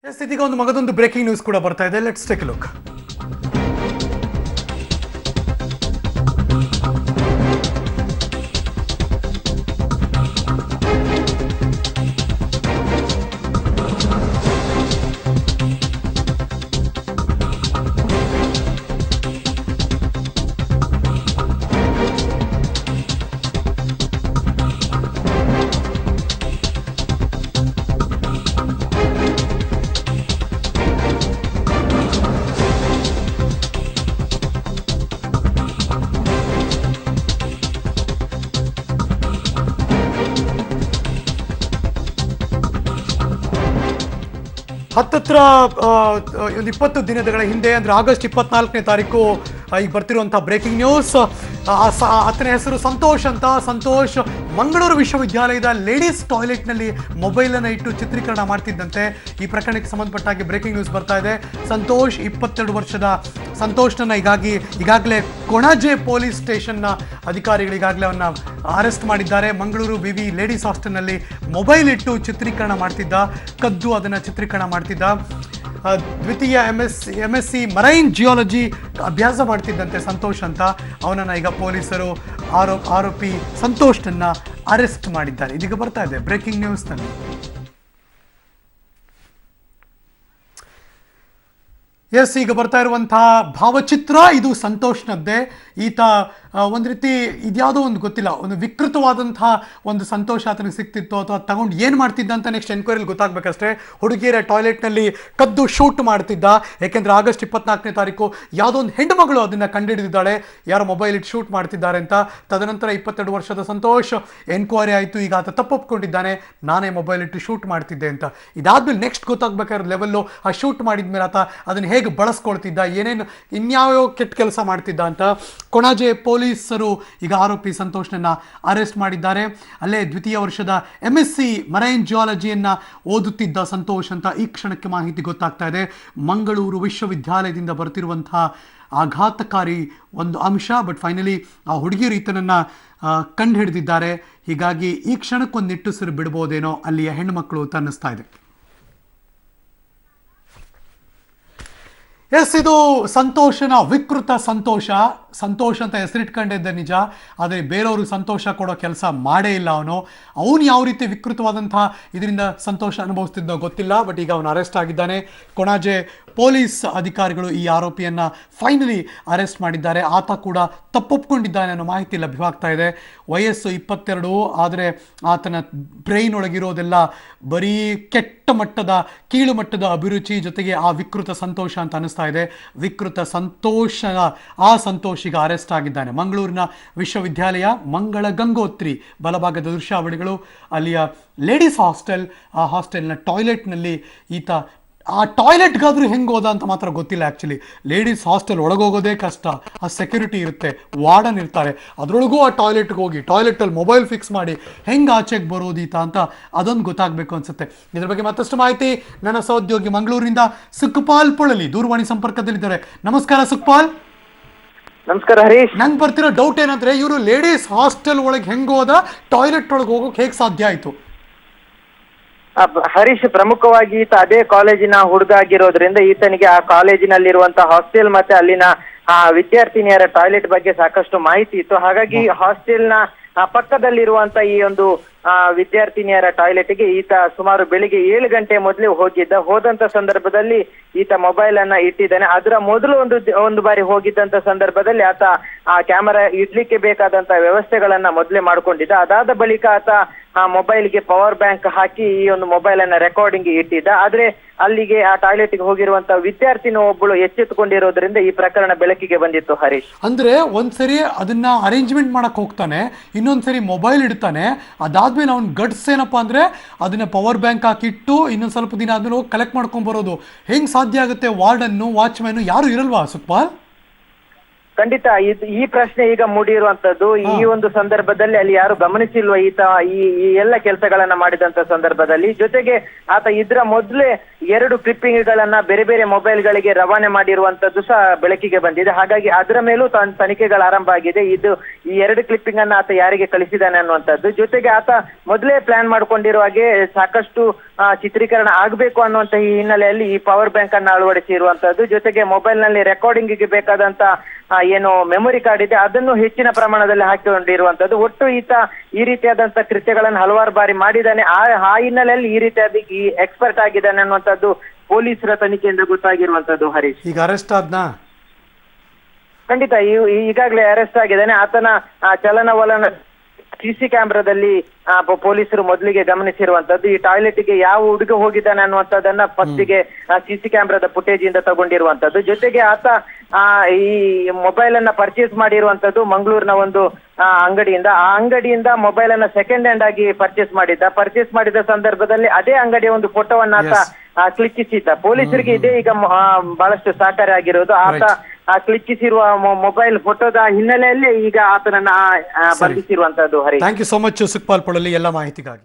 S ಇದೀಗ ಒಂದು ಮಗದೊಂದು ಬ್ರೇಕಿಂಗ್ ನ್ಯೂಸ್ ಕೂಡ ಬರ್ತಾ ಇದೆ. Let's take A look. ಹತ್ತತ್ರ ಒಂದು 20 ದಿನಗಳ ಹಿಂದೆ ಅಂದರೆ ಆಗಸ್ಟ್ 24ನೇ ತಾರೀಕು ಈಗ ಬರ್ತಿರುವಂಥ ಬ್ರೇಕಿಂಗ್ ನ್ಯೂಸ್. ಆತನ ಹೆಸರು ಸಂತೋಷ್ ಅಂತ. ಸಂತೋಷ್ ಮಂಗಳೂರು ವಿಶ್ವವಿದ್ಯಾಲಯದ ಲೇಡೀಸ್ ಟಾಯ್ಲೆಟ್ನಲ್ಲಿ ಮೊಬೈಲನ್ನು ಇಟ್ಟು ಚಿತ್ರೀಕರಣ ಮಾಡ್ತಿದ್ದಂತೆ. ಈ ಪ್ರಕರಣಕ್ಕೆ ಸಂಬಂಧಪಟ್ಟ ಹಾಗೆ ಬ್ರೇಕಿಂಗ್ ನ್ಯೂಸ್ ಬರ್ತಾ ಇದೆ. ಸಂತೋಷ್ 22 ವರ್ಷದ ಸಂತೋಷ್ನನ್ನು ಈಗಾಗಲೇ ಕೊಣಾಜೆ ಪೊಲೀಸ್ ಸ್ಟೇಷನ್ನ ಅಧಿಕಾರಿಗಳು ಈಗಾಗಲೇ ಅವನ್ನ ಅರೆಸ್ಟ್ ಮಾಡಿದ್ದಾರೆ. ಮಂಗಳೂರು ವಿವಿ ಲೇಡೀಸ್ ಹಾಸ್ಟೆಲ್ನಲ್ಲಿ ಮೊಬೈಲ್ ಇಟ್ಟು ಚಿತ್ರೀಕರಣ ಮಾಡ್ತಿದ್ದ, ಕದ್ದು ಅದನ್ನು ಚಿತ್ರೀಕರಣ ಮಾಡ್ತಿದ್ದ. ದ್ವಿತೀಯ MSc ಮರೈನ್ ಜಿಯಾಲಜಿ ಅಭ್ಯಾಸ ಮಾಡ್ತಿದ್ದಂತೆ ಸಂತೋಷ್ ಅಂತ. ಅವನನ್ನು ಈಗ ಪೊಲೀಸರು ಆರೋಪಿ ಸಂತೋಷ್ನನ್ನು ಅರೆಸ್ಟ್ ಮಾಡಿದ್ದಾರೆ. ಇದೀಗ ಬರ್ತಾ ಇದೆ ಬ್ರೇಕಿಂಗ್ ನ್ಯೂಸ್ನಲ್ಲಿ. ಎಸ್, ಈಗ ಬರ್ತಾ ಇರುವಂತಹ ಭಾವಚಿತ್ರ ಇದು ಸಂತೋಷ್ನದ್ದೇ. ಈತ ಒಂದು ರೀತಿ ಇದ್ಯಾವುದೋ ಒಂದು ಗೊತ್ತಿಲ್ಲ, ಒಂದು ವಿಕೃತವಾದಂತಹ ಒಂದು ಸಂತೋಷ ಆತನಿಗೆ ಸಿಕ್ತಿತ್ತು ಅಥವಾ ತಗೊಂಡು ಏನು ಮಾಡ್ತಿದ್ದ ಅಂತ ನೆಕ್ಸ್ಟ್ ಎನ್ಕ್ವೈರಿಲಿ ಗೊತ್ತಾಗಬೇಕಷ್ಟೇ. ಹುಡುಗಿಯರ ಟಾಯ್ಲೆಟ್ನಲ್ಲಿ ಕದ್ದು ಶೂಟ್ ಮಾಡ್ತಿದ್ದ. ಯಾಕೆಂದರೆ ಆಗಸ್ಟ್ 24ನೇ ತಾರೀಕು ಯಾವುದೋ ಒಂದು ಹೆಣ್ಣುಮಗಳು ಅದನ್ನು ಕಂಡುಹಿಡಿದಿದ್ದಾಳೆ, ಯಾರೋ ಮೊಬೈಲ್ ಇಟ್ಟು ಶೂಟ್ ಮಾಡ್ತಿದ್ದಾರೆ ಅಂತ. ತದನಂತರ 22 ವರ್ಷದ ಸಂತೋಷ್ ಎನ್ಕ್ವೈರಿ ಆಯಿತು. ಈಗ ಆತ ತಪ್ಪೊಪ್ಕೊಂಡಿದ್ದಾನೆ, ನಾನೇ ಮೊಬೈಲ್ ಇಟ್ಟು ಶೂಟ್ ಮಾಡ್ತಿದ್ದೆ ಅಂತ. ಇದಾದ್ಮೇಲೆ ನೆಕ್ಸ್ಟ್ ಗೊತ್ತಾಗಬೇಕಾದ್ರೆ ಲೆವೆಲ್ಲು ಆ ಶೂಟ್ ಮಾಡಿದ್ಮೇಲೆ ಆತ ಅದನ್ನು ಹೇಗೆ ಬಳಸ್ಕೊಳ್ತಿದ್ದ, ಏನೇನು ಇನ್ಯಾವ್ಯಾವ ಕೆಟ್ಟ ಕೆಲಸ ಮಾಡ್ತಿದ್ದ ಅಂತ ಕೊಣಾಜೆ ಪೊಲೀಸರು ಈಗ ಆರೋಪಿ ಸಂತೋಷ್ನನ್ನು ಅರೆಸ್ಟ್ ಮಾಡಿದ್ದಾರೆ. ಅಲ್ಲೇ ದ್ವಿತೀಯ ವರ್ಷದ MSc ಮರೈನ್ ಜಿಯಾಲಜಿಯನ್ನು ಓದುತ್ತಿದ್ದ ಸಂತೋಷ್ ಅಂತ ಈ ಕ್ಷಣಕ್ಕೆ ಮಾಹಿತಿ ಗೊತ್ತಾಗ್ತಾ ಇದೆ. ಮಂಗಳೂರು ವಿಶ್ವವಿದ್ಯಾಲಯದಿಂದ ಬರ್ತಿರುವಂತಹ ಆಘಾತಕಾರಿ ಒಂದು ಅಂಶ. ಬಟ್ ಫೈನಲಿ ಆ ಹುಡುಗಿಯರು ಈತನನ್ನು ಕಂಡು ಹಿಡಿದಿದ್ದಾರೆ. ಹೀಗಾಗಿ ಈ ಕ್ಷಣಕ್ಕೊಂದು ನಿಟ್ಟುಸಿರು ಬಿಡ್ಬೋದೇನೋ ಅಲ್ಲಿಯ ಹೆಣ್ಣುಮಕ್ಕಳು ಅನ್ನಿಸ್ತಾ ಇದೆ. ಎಸ್, ಇದು ಸಂತೋಷನ ವಿಕೃತ ಸಂತೋಷ ಅಂತ ಹೆಸರಿಟ್ಕೊಂಡಿದ್ದ ನಿಜ. ಆದರೆ ಬೇರೆಯವರು ಸಂತೋಷ ಕೊಡೋ ಕೆಲಸ ಮಾಡೇ ಇಲ್ಲ ಅವನು ಯಾವ ರೀತಿ ವಿಕೃತವಾದಂತಹ ಇದರಿಂದ ಸಂತೋಷ ಅನುಭವಿಸ್ತಿದ್ದೋ ಗೊತ್ತಿಲ್ಲ. ಬಟ್ ಈಗ ಅವನು ಅರೆಸ್ಟ್ ಆಗಿದ್ದಾನೆ. ಕೊಣಾಜೆ ಪೊಲೀಸ್ ಅಧಿಕಾರಿಗಳು ಈ ಆರೋಪಿಯನ್ನು ಫೈನಲಿ ಅರೆಸ್ಟ್ ಮಾಡಿದ್ದಾರೆ. ಆತ ಕೂಡ ತಪ್ಪೊಪ್ಕೊಂಡಿದ್ದಾನೆ ಅನ್ನೋ ಮಾಹಿತಿ ಲಭ್ಯವಾಗ್ತಾ ಇದೆ. ವಯಸ್ಸು 22, ಆದರೆ ಆತನ ಬ್ರೈನ್ ಒಳಗಿರೋದೆಲ್ಲ ಬರೀ ಕೆಟ್ಟ ಮಟ್ಟದ ಕೀಳು ಮಟ್ಟದ ಅಭಿರುಚಿ ಜೊತೆಗೆ ಆ ವಿಕೃತ ಸಂತೋಷ ಅಂತ ಅನಿಸ್ತಾ ಇದೆ. ವಿಕೃತ ಆ ಸಂತೋಷ್ ಈಗ ಅರೆಸ್ಟ್ ಆಗಿದ್ದಾನೆ. ಮಂಗಳೂರಿನ ವಿಶ್ವವಿದ್ಯಾಲಯ ಮಂಗಳ ಗಂಗೋತ್ರಿ ಬಲಭಾಗದ ದೃಶ್ಯಾವಳಿಗಳು, ಅಲ್ಲಿಯ ಲೇಡೀಸ್ ಹಾಸ್ಟೆಲ್, ಆ ಹಾಸ್ಟೆಲ್ನ ಟಾಯ್ಲೆಟ್ನಲ್ಲಿ ಈತ ಆ ಟಾಯ್ಲೆಟ್ಗಾದ್ರೂ ಹೆಂಗೆ ಹೋದ ಅಂತ ಮಾತ್ರ ಗೊತ್ತಿಲ್ಲ. ಆ್ಯಕ್ಚುಲಿ ಲೇಡೀಸ್ ಹಾಸ್ಟೆಲ್ ಒಳಗೋಗೋದೇ ಕಷ್ಟ. ಆ ಸೆಕ್ಯೂರಿಟಿ ಇರುತ್ತೆ, ವಾರ್ಡನ್ ಇರ್ತಾರೆ, ಅದರೊಳಗೂ ಆ ಟಾಯ್ಲೆಟ್ಗೆ ಹೋಗಿ ಟಾಯ್ಲೆಟಲ್ಲಿ ಮೊಬೈಲ್ ಫಿಕ್ಸ್ ಮಾಡಿ ಹೆಂಗೆ ಆಚೆಗೆ ಬರೋದೀತ ಅಂತ ಅದೊಂದು ಗೊತ್ತಾಗಬೇಕು ಅನ್ಸುತ್ತೆ. ಇದ್ರ ಬಗ್ಗೆ ಮತ್ತಷ್ಟು ಮಾಹಿತಿ ನನ್ನ ಸಹೋದ್ಯೋಗಿ ಮಂಗಳೂರಿನಿಂದ ಸುಖಪಾಲ್ ಪೊಳಲಿ ದೂರವಾಣಿ ಸಂಪರ್ಕದಲ್ಲಿದ್ದಾರೆ. ನಮಸ್ಕಾರ ಸುಖಪಾಲ್. ನಮಸ್ಕಾರ ಹರೀಶ್. ನಂಗೆ ಬರ್ತಿರೋ ಡೌಟ್ ಏನಂದ್ರೆ, ಇವರು ಲೇಡೀಸ್ ಹಾಸ್ಟೆಲ್ ಒಳಗೆ ಹೆಂಗೆ ಹೋದ, ಟಾಯ್ಲೆಟ್ ಒಳಗೆ ಹೋಗೋಕೆ ಹೇಗೆ ಸಾಧ್ಯ ಆಯಿತು? ಹರೀಶ್, ಪ್ರಮುಖವಾಗಿ ಈತ ಅದೇ ಕಾಲೇಜಿನ ಹುಡುಗ ಆಗಿರೋದ್ರಿಂದ ಈತನಿಗೆ ಆ ಕಾಲೇಜಿನಲ್ಲಿರುವಂತಹ ಹಾಸ್ಟೆಲ್ ಮತ್ತೆ ಅಲ್ಲಿನ ವಿದ್ಯಾರ್ಥಿನಿಯರ ಟಾಯ್ಲೆಟ್ ಬಗ್ಗೆ ಸಾಕಷ್ಟು ಮಾಹಿತಿ ಇತ್ತು. ಹಾಗಾಗಿ ಹಾಸ್ಟೆಲ್ನ ಪಕ್ಕದಲ್ಲಿರುವಂತ ಈ ಒಂದು ವಿದ್ಯಾರ್ಥಿನಿಯರ ಟಾಯ್ಲೆಟ್ಗೆ ಈತ ಸುಮಾರು ಬೆಳಿಗ್ಗೆ 7 ಗಂಟೆ ಮೊದಲೇ ಹೋದಂತ ಸಂದರ್ಭದಲ್ಲಿ ಈತ ಮೊಬೈಲ್ ಅನ್ನ ಇಟ್ಟಿದ್ದಾನೆ. ಅದರ ಮೊದಲು ಒಂದು ಬಾರಿ ಹೋಗಿದ್ದಂತ ಸಂದರ್ಭದಲ್ಲಿ ಆತ ಆ ಕ್ಯಾಮೆರಾ ಇಡ್ಲಿಕ್ಕೆ ಬೇಕಾದಂತ ವ್ಯವಸ್ಥೆಗಳನ್ನ ಮೊದಲೇ ಮಾಡ್ಕೊಂಡಿದ್ದ. ಅದಾದ ಬಳಿಕ ಆತ ಆ ಮೊಬೈಲ್ಗೆ ಪವರ್ ಬ್ಯಾಂಕ್ ಹಾಕಿ ಈ ಒಂದು ಮೊಬೈಲ್ ಅನ್ನ ರೆಕಾರ್ಡಿಂಗ್ ಇಟ್ಟಿದ್ದ. ಆದ್ರೆ ಅಲ್ಲಿಗೆ ಆ ಟಾಯ್ಲೆಟ್ಗೆ ಹೋಗಿರುವಂತ ವಿದ್ಯಾರ್ಥಿನಿ ಒಬ್ಬಳು ಎಚ್ಚೆತ್ತುಕೊಂಡಿರೋದ್ರಿಂದ ಈ ಪ್ರಕರಣ ಬೆಳಕಿಗೆ ಬಂದಿತ್ತು ಹರೀಶ್. ಅಂದ್ರೆ ಒಂದ್ಸರಿ ಅದನ್ನ ಅರೇಂಜ್ಮೆಂಟ್ ಮಾಡಕ್ ಹೋಗ್ತಾನೆ, ಇನ್ನೊಂದ್ಸರಿ ಮೊಬೈಲ್ ಇಡ್ತಾನೆ. ಅದಾದ್ಮೇಲೆ ಅವ್ನ ಗಟ್ಸ್ ಏನಪ್ಪಾ ಅಂದ್ರೆ ಅದನ್ನ ಪವರ್ ಬ್ಯಾಂಕ್ ಹಾಕಿಟ್ಟು ಇನ್ನೊಂದ್ ಸ್ವಲ್ಪ ದಿನ ಆದ್ಮೇಲೆ ಹೋಗಿ ಕಲೆಕ್ಟ್ ಮಾಡ್ಕೊಂಡ್ ಬರೋದು. ಹೆಂಗ್ ಸಾಧ್ಯ ಆಗುತ್ತೆ? ವಾರ್ಡನ್ನು ವಾಚ್ಮ್ಯಾನ್ ಯಾರು ಇರಲ್ವಾ ಸುಖಪಾಲ್? ಖಂಡಿತ ಈ ಪ್ರಶ್ನೆ ಈಗ ಮೂಡಿರುವಂತದ್ದು. ಈ ಒಂದು ಸಂದರ್ಭದಲ್ಲಿ ಅಲ್ಲಿ ಯಾರು ಗಮನಿಸಿಲ್ವ ಈತ ಈ ಎಲ್ಲ ಕೆಲಸಗಳನ್ನ ಮಾಡಿದಂತ ಸಂದರ್ಭದಲ್ಲಿ. ಜೊತೆಗೆ ಆತ ಇದ್ರ ಮೊದಲೇ 2 ಕ್ಲಿಪ್ಪಿಂಗ್ಗಳನ್ನ ಬೇರೆ ಬೇರೆ ಮೊಬೈಲ್ಗಳಿಗೆ ರವಾನೆ ಮಾಡಿರುವಂತದ್ದು ಸಹ ಬೆಳಕಿಗೆ ಬಂದಿದೆ. ಹಾಗಾಗಿ ಅದರ ಮೇಲೂ ತನಿಖೆಗಳು ಆರಂಭ ಆಗಿದೆ. ಈ 2 ಕ್ಲಿಪ್ಪಿಂಗ್ ಅನ್ನ ಆತ ಯಾರಿಗೆ ಕಳಿಸಿದಾನೆ ಅನ್ನುವಂಥದ್ದು. ಜೊತೆಗೆ ಆತ ಮೊದಲೇ ಪ್ಲಾನ್ ಮಾಡ್ಕೊಂಡಿರುವ ಹಾಗೆ ಸಾಕಷ್ಟು ಚಿತ್ರೀಕರಣ ಆಗಬೇಕು ಅನ್ನುವಂತ ಈ ಹಿನ್ನೆಲೆಯಲ್ಲಿ ಈ ಪವರ್ ಬ್ಯಾಂಕ್ ಅನ್ನು ಅಳವಡಿಸಿರುವಂತದ್ದು. ಜೊತೆಗೆ ಮೊಬೈಲ್ ನಲ್ಲಿ ರೆಕಾರ್ಡಿಂಗ್ ಗೆ ಬೇಕಾದಂತ ಏನು ಮೆಮೊರಿ ಕಾರ್ಡ್ ಇದೆ ಅದನ್ನು ಹೆಚ್ಚಿನ ಪ್ರಮಾಣದಲ್ಲಿ ಹಾಕಿಕೊಂಡಿರುವಂತದ್ದು. ಒಟ್ಟು ಈತ ಈ ರೀತಿಯಾದಂತ ಕೃತ್ಯಗಳನ್ನು ಹಲವಾರು ಬಾರಿ ಮಾಡಿದ್ದಾನೆ. ಆ ಹಿನ್ನೆಲೆಯಲ್ಲಿ ಈ ರೀತಿಯಾದ ಈ ಎಕ್ಸ್ಪರ್ಟ್ ಆಗಿದ್ದಾನೆ ಅನ್ನುವಂಥದ್ದು ಪೊಲೀಸರ ತನಿಖೆಯಿಂದ ಗೊತ್ತಾಗಿರುವಂತದ್ದು. ಹರೀಶ್, ಈಗ ಅರೆಸ್ಟ್ ಆದ್ನಾ? ಖಂಡಿತ ಈಗಾಗಲೇ ಅರೆಸ್ಟ್ ಆಗಿದ್ದಾನೆ. ಆತನ ಚಲನವಲನ ಸಿಸಿ ಕ್ಯಾಮ್ರಾದಲ್ಲಿ ಪೊಲೀಸರು ಮೊದಲಿಗೆ ಗಮನಿಸಿರುವಂತದ್ದು. ಈ ಟಾಯ್ಲೆಟ್ ಗೆ ಯಾವ ಹುಡುಗ ಹೋಗಿದ್ದಾನೆ ಅನ್ನುವಂಥದ್ದನ್ನ ಫಸ್ಟಿಗೆ ಸಿಸಿ ಕ್ಯಾಮ್ರಾದ ಫುಟೇಜ್ ಇಂದ ತಗೊಂಡಿರುವಂತದ್ದು. ಜೊತೆಗೆ ಆತ ಈ ಮೊಬೈಲ್ ಅನ್ನ ಪರ್ಚೇಸ್ ಮಾಡಿರುವಂತದ್ದು ಮಂಗಳೂರಿನ ಒಂದು ಅಂಗಡಿಯಿಂದ. ಆ ಅಂಗಡಿಯಿಂದ ಮೊಬೈಲ್ ಅನ್ನ ಸೆಕೆಂಡ್ ಹ್ಯಾಂಡ್ ಆಗಿ ಪರ್ಚೇಸ್ ಮಾಡಿದ ಸಂದರ್ಭದಲ್ಲಿ ಅದೇ ಅಂಗಡಿಯ ಒಂದು ಫೋಟೋವನ್ನ ಆತ ಕ್ಲಿಕ್ಕಿಸಿದ್ದ. ಪೊಲೀಸರಿಗೆ ಇದೇ ಈಗ ಬಹಳಷ್ಟು ಸಹಕಾರಿ ಆಗಿರೋದು. ಆತ ಕ್ಲಿಕ್ಕಿಸಿರುವ ಮೊಬೈಲ್ ಫೋಟೋದ ಹಿನ್ನೆಲೆಯಲ್ಲಿ ಈಗ ಆತನನ್ನ ಬಂಧಿಸಿರುವಂತದ್ದು. Hari, thank you so much Sukhpal Polali ಎಲ್ಲ ಮಾಹಿತಿಗಾಗಿ.